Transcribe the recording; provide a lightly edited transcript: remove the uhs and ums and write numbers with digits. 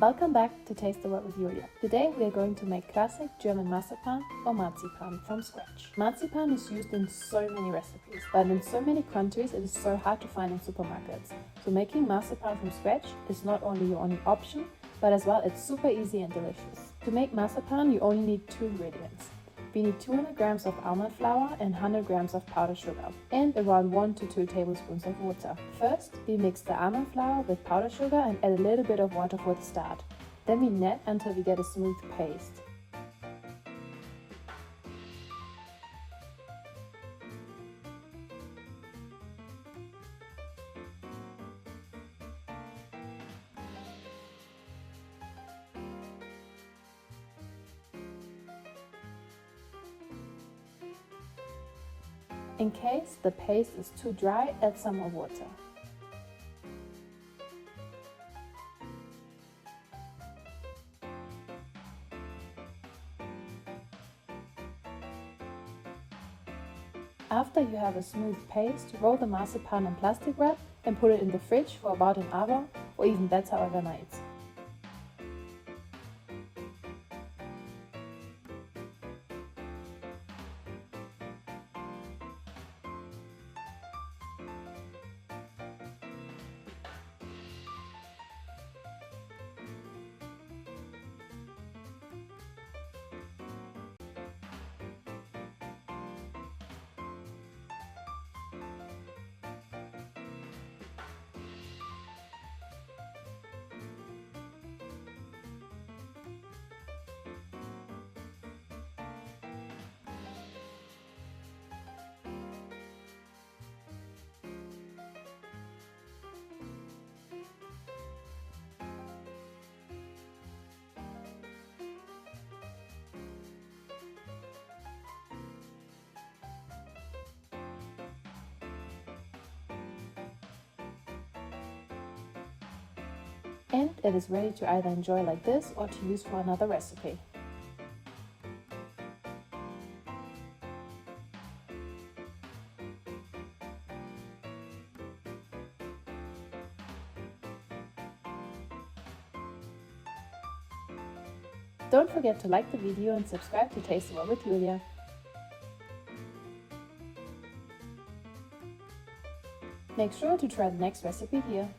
Welcome back to Taste the World with Julia. Today we are going to make classic German marzipan or marzipan from scratch. Marzipan is used in so many recipes, but in so many countries it is so hard to find in supermarkets. So making marzipan from scratch is not only your only option, but as well it's super easy and delicious. To make marzipan you only need 2 ingredients. We need 200 grams of almond flour and 100 grams of powdered sugar and around 1 to 2 tablespoons of water. First, we mix the almond flour with powdered sugar and add a little bit of water for the start. Then we knead until we get a smooth paste. In case the paste is too dry, add some more water. After you have a smooth paste, roll the marzipan in plastic wrap and put it in the fridge for about an hour or even better overnight. And it is ready to either enjoy like this or to use for another recipe. Don't forget to like the video and subscribe to Taste the World with Julia. Make sure to try the next recipe here.